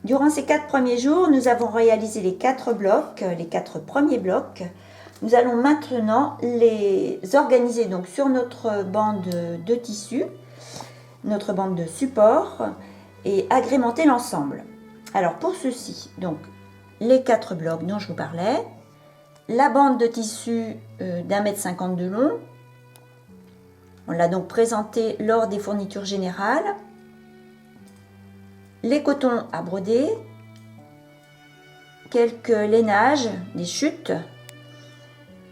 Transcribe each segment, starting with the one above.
Durant ces 4 premiers jours, nous avons réalisé les 4 blocs, les 4 premiers blocs. Nous allons maintenant les organiser donc sur notre bande de tissu, notre bande de support, et agrémenter l'ensemble. Alors pour ceci, donc les 4 blocs dont je vous parlais, la bande de tissu d'1,50 m de long, on l'a donc présenté lors des fournitures générales, les cotons à broder, quelques lainages, des chutes,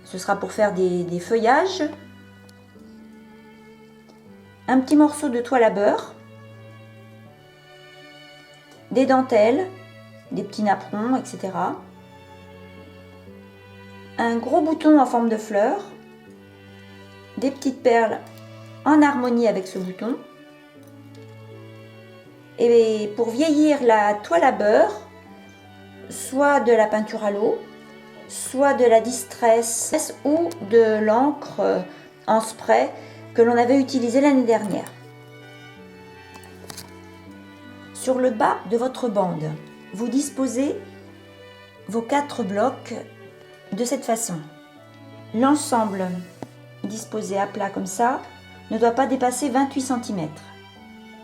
ce sera pour faire des feuillages, un petit morceau de toile à beurre, des dentelles, des petits napperons, etc. Un gros bouton en forme de fleur, des petites perles en harmonie avec ce bouton. Et pour vieillir la toile à beurre, soit de la peinture à l'eau, soit de la distress ou de l'encre en spray que l'on avait utilisé l'année dernière. Sur le bas de votre bande, vous disposez vos 4 blocs de cette façon. L'ensemble disposé à plat comme ça ne doit pas dépasser 28 cm.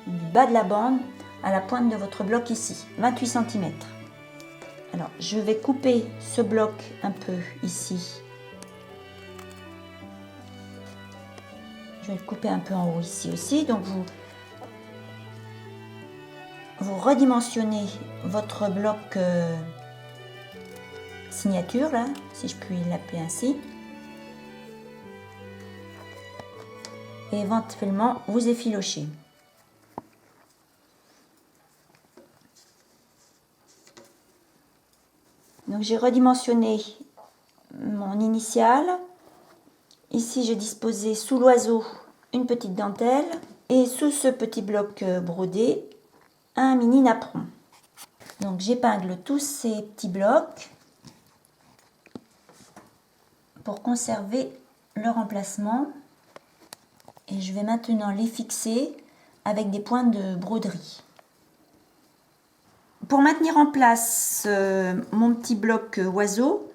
Du bas de la bande à la pointe de votre bloc ici, 28 cm. Alors, je vais couper ce bloc un peu ici. Je vais le couper un peu en haut ici aussi. Donc, vous redimensionnez votre bloc signature, là, si je puis l'appeler ainsi. Et éventuellement, vous efficochez. Donc j'ai redimensionné mon initiale. Ici j'ai disposé sous l'oiseau une petite dentelle et sous ce petit bloc brodé un mini napperon. Donc j'épingle tous ces petits blocs pour conserver leur emplacement et je vais maintenant les fixer avec des points de broderie. Pour maintenir en place mon petit bloc oiseau,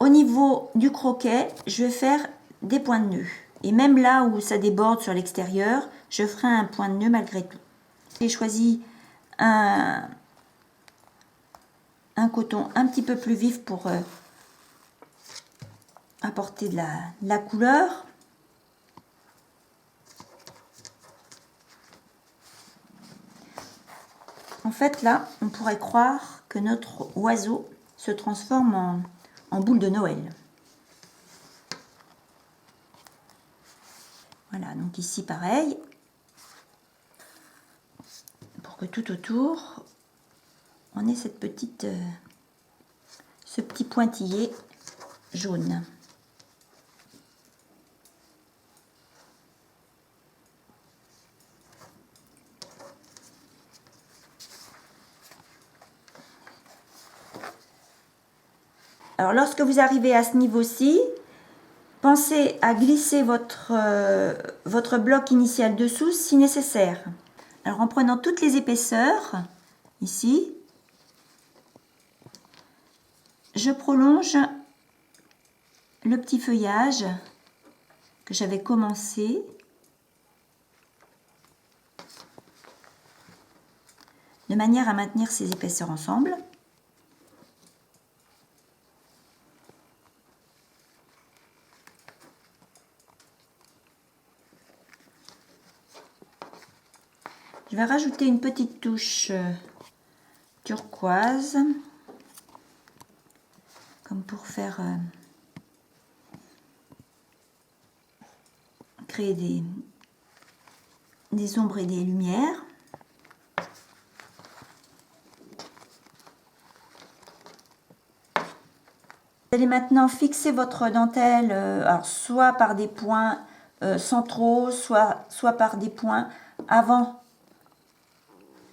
au niveau du croquet, je vais faire des points de nœud. Et même là où ça déborde sur l'extérieur, je ferai un point de nœud malgré tout. J'ai choisi un coton un petit peu plus vif pour apporter de la couleur. En fait, là, on pourrait croire que notre oiseau se transforme en boule de Noël. Voilà, donc ici, pareil. Pour que tout autour, on ait ce petit pointillé jaune. Alors, lorsque vous arrivez à ce niveau-ci, pensez à glisser votre bloc initial dessous si nécessaire. Alors, en prenant toutes les épaisseurs, ici, je prolonge le petit feuillage que j'avais commencé. De manière à maintenir ces épaisseurs ensemble. Je vais rajouter une petite touche turquoise, comme pour faire créer des ombres et des lumières. Vous allez maintenant fixer votre dentelle, alors soit par des points centraux, soit par des points avant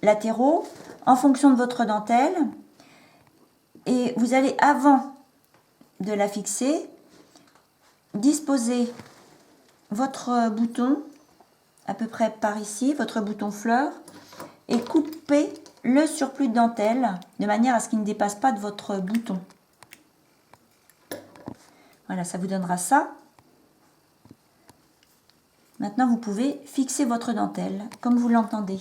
latéraux, en fonction de votre dentelle. Et vous allez, avant de la fixer, disposer votre bouton, à peu près par ici, votre bouton fleur, et coupez le surplus de dentelle de manière à ce qu'il ne dépasse pas de votre bouton. Voilà, ça vous donnera ça. Maintenant, vous pouvez fixer votre dentelle comme vous l'entendez.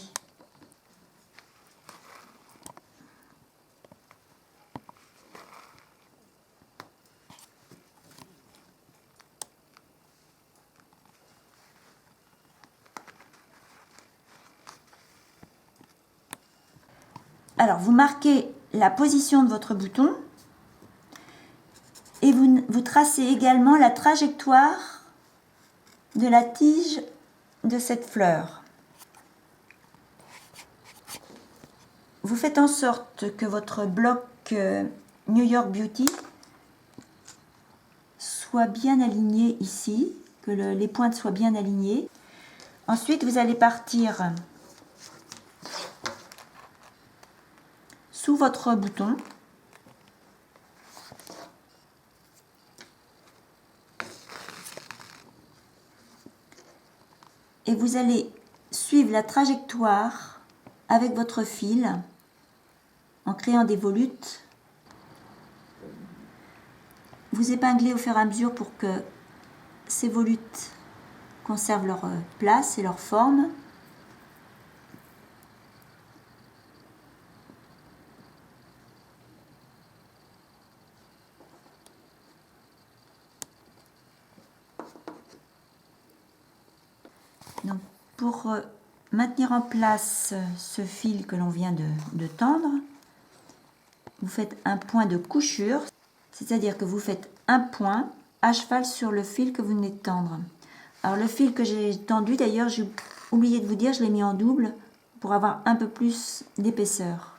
Alors, vous marquez la position de votre bouton et vous tracez également la trajectoire de la tige de cette fleur. Vous faites en sorte que votre bloc New York Beauty soit bien aligné ici, que les pointes soient bien alignées. Ensuite, vous allez partir sous votre bouton. Et vous allez suivre la trajectoire avec votre fil en créant des volutes. Vous épinglez au fur et à mesure pour que ces volutes conservent leur place et leur forme. Donc, pour maintenir en place ce fil que l'on vient de tendre, vous faites un point de couchure, c'est-à-dire que vous faites un point à cheval sur le fil que vous venez de tendre. Alors le fil que j'ai tendu, d'ailleurs, j'ai oublié de vous dire, je l'ai mis en double pour avoir un peu plus d'épaisseur.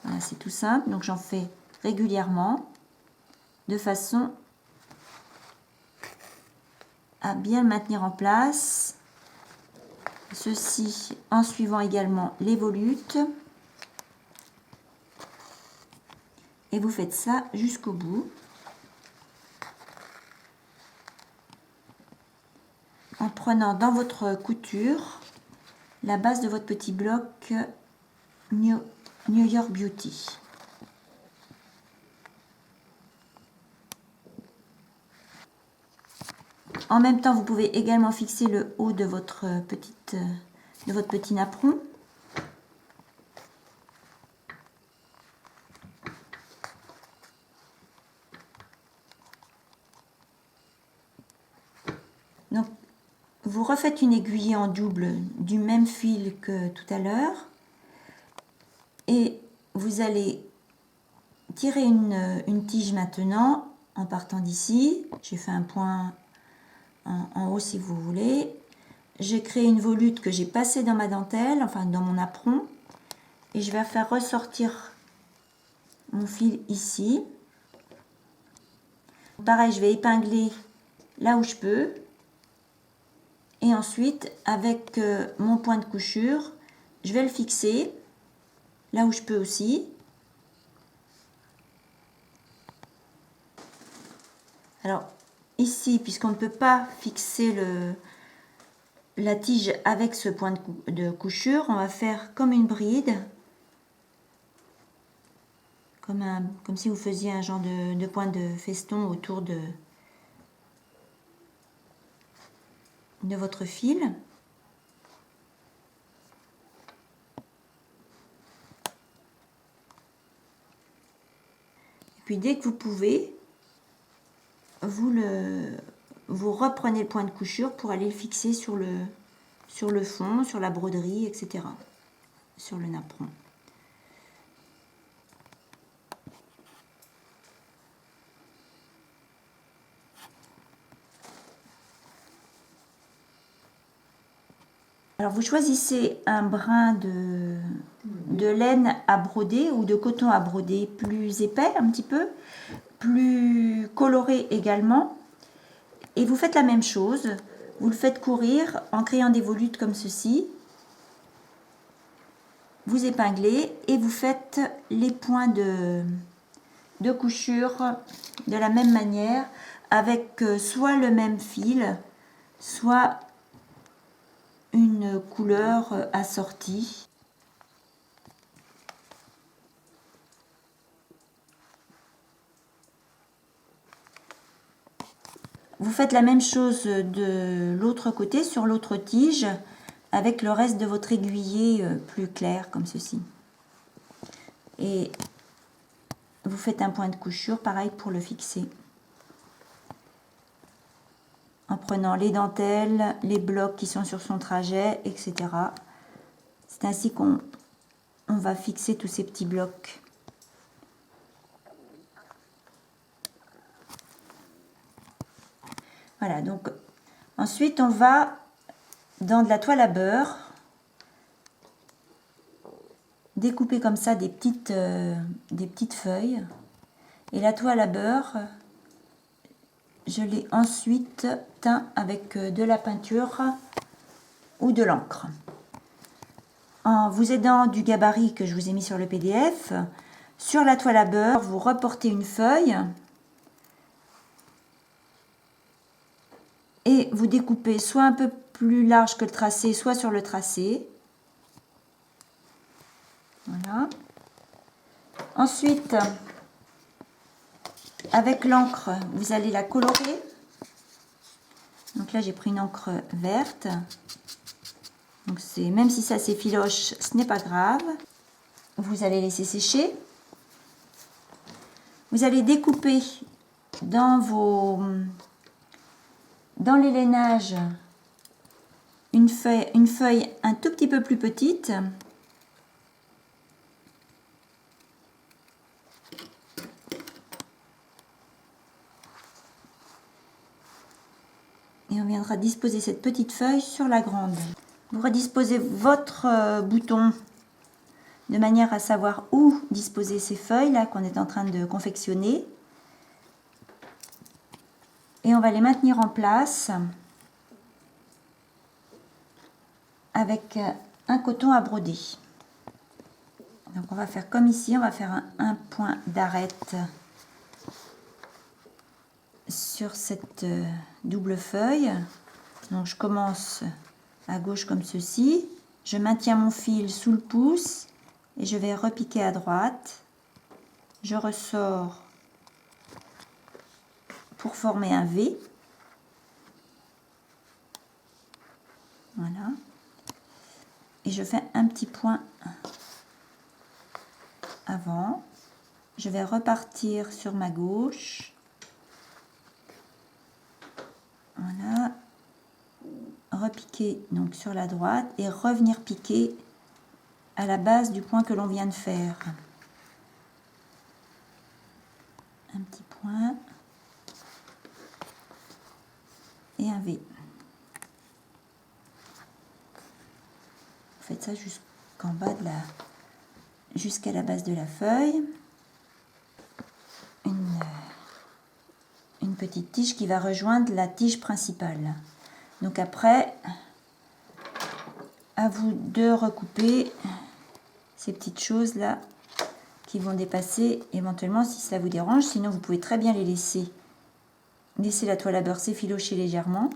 Voilà, c'est tout simple, donc j'en fais régulièrement de façon à bien le maintenir en place. Ceci en suivant également les volutes. Et vous faites ça jusqu'au bout. En prenant dans votre couture la base de votre petit bloc New York Beauty. En même temps, vous pouvez également fixer le haut de votre petit napperon. Donc, vous refaites une aiguille en double du même fil que tout à l'heure et vous allez tirer une tige maintenant en partant d'ici. J'ai fait un point en haut si vous voulez. J'ai créé une volute que j'ai passée dans ma dentelle, enfin dans mon apron, et je vais faire ressortir mon fil ici. Pareil, je vais épingler là où je peux. Et ensuite, avec mon point de couchure, je vais le fixer là où je peux aussi. Alors, ici, puisqu'on ne peut pas fixer la tige avec ce point de couchure, on va faire comme une bride. Comme si vous faisiez un genre de point de feston autour de votre fil. Et puis dès que vous pouvez, vous reprenez le point de couchure pour aller le fixer sur le fond, sur la broderie, etc. Sur le napperon. Alors vous choisissez un brin de laine à broder ou de coton à broder plus épais un petit peu, plus coloré également. Et vous faites la même chose, vous le faites courir en créant des volutes comme ceci. Vous épinglez et vous faites les points de couchure de la même manière avec soit le même fil, soit une couleur assortie. vous faites la même chose de l'autre côté, sur l'autre tige, avec le reste de votre aiguillé plus clair, comme ceci. Et vous faites un point de couture, pareil pour le fixer. En prenant les dentelles, les blocs qui sont sur son trajet, etc. C'est ainsi qu'on va fixer tous ces petits blocs. Voilà, donc ensuite on va dans de la toile à beurre découper comme ça des petites feuilles. Et la toile à beurre, je l'ai ensuite teint avec de la peinture ou de l'encre. En vous aidant du gabarit que je vous ai mis sur le PDF, sur la toile à beurre, vous reportez une feuille et vous découpez soit un peu plus large que le tracé, soit sur le tracé. Voilà. Ensuite, avec l'encre, vous allez la colorer. Donc là, j'ai pris une encre verte. Donc même si ça s'effiloche, ce n'est pas grave. Vous allez laisser sécher. Vous allez découper dans les lainages une feuille un tout petit peu plus petite. Et on viendra disposer cette petite feuille sur la grande. Vous redisposez votre bouton de manière à savoir où disposer ces feuilles là qu'on est en train de confectionner. Et on va les maintenir en place avec un coton à broder. Donc on va faire comme ici, on va faire un point d'arête sur cette double feuille. Donc je commence à gauche comme ceci, je maintiens mon fil sous le pouce et je vais repiquer à droite, je ressors pour former un V, voilà, et je fais un petit point avant, je vais repartir sur ma gauche, voilà, repiquer donc sur la droite et revenir piquer à la base du point que l'on vient de faire. Un petit point et un V. Vous faites ça jusqu'en bas jusqu'à la base de la feuille. Une petite tige qui va rejoindre la tige principale. Donc après, à vous de recouper ces petites choses là qui vont dépasser éventuellement si ça vous dérange. Sinon vous pouvez très bien les laisser la toile à beurre s'effilocher légèrement.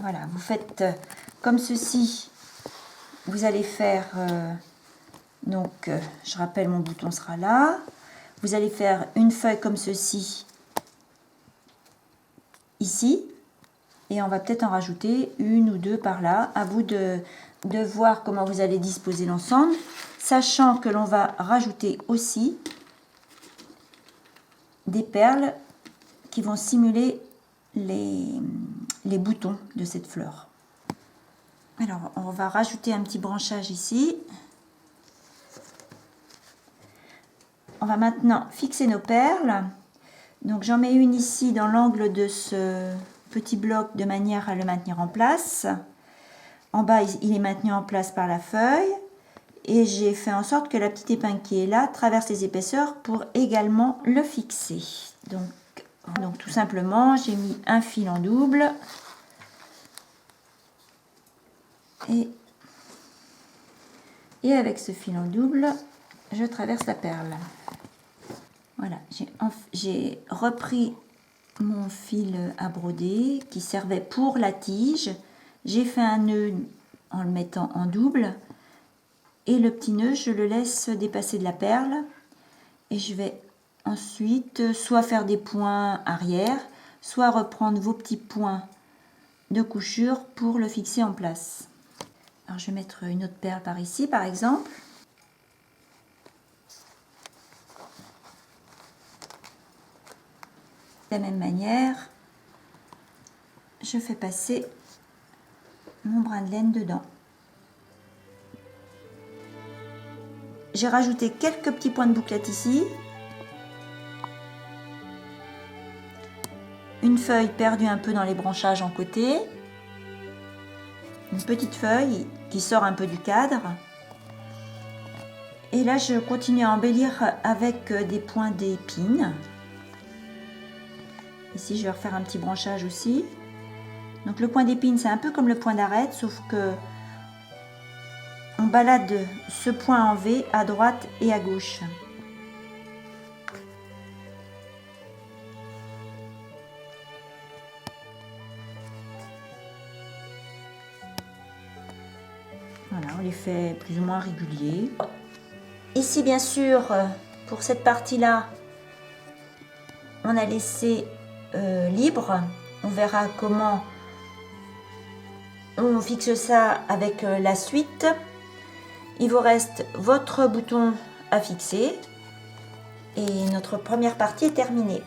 Voilà, vous faites comme ceci. Vous allez faire je rappelle, mon bouton sera là. Vous allez faire une feuille comme ceci ici et on va peut-être en rajouter une ou deux par là. À vous de voir comment vous allez disposer l'ensemble, sachant que l'on va rajouter aussi des perles qui vont simuler les boutons de cette fleur. Alors on va rajouter un petit branchage ici. On va maintenant fixer nos perles. Donc j'en mets une ici dans l'angle de ce petit bloc de manière à le maintenir en place. En bas, il est maintenu en place par la feuille. Et j'ai fait en sorte que la petite épingle qui est là traverse les épaisseurs pour également le fixer. Donc tout simplement, j'ai mis un fil en double. Et avec ce fil en double, je traverse la perle. Voilà, j'ai repris mon fil à broder qui servait pour la tige. J'ai fait un nœud en le mettant en double. Et le petit nœud, je le laisse dépasser de la perle. Et je vais ensuite soit faire des points arrière, soit reprendre vos petits points de couchure pour le fixer en place. Alors je vais mettre une autre perle par ici par exemple. De la même manière, je fais passer mon brin de laine dedans. J'ai rajouté quelques petits points de bouclette ici. Une feuille perdue un peu dans les branchages en côté. Une petite feuille qui sort un peu du cadre. Et là, je continue à embellir avec des points d'épines. Ici, je vais refaire un petit branchage aussi. Donc le point d'épine, c'est un peu comme le point d'arête, sauf que on balade ce point en V à droite et à gauche. Voilà, on les fait plus ou moins réguliers. Ici, bien sûr, pour cette partie-là, on a laissé libre. On verra comment on fixe ça avec la suite. Il vous reste votre bouton à fixer et notre première partie est terminée.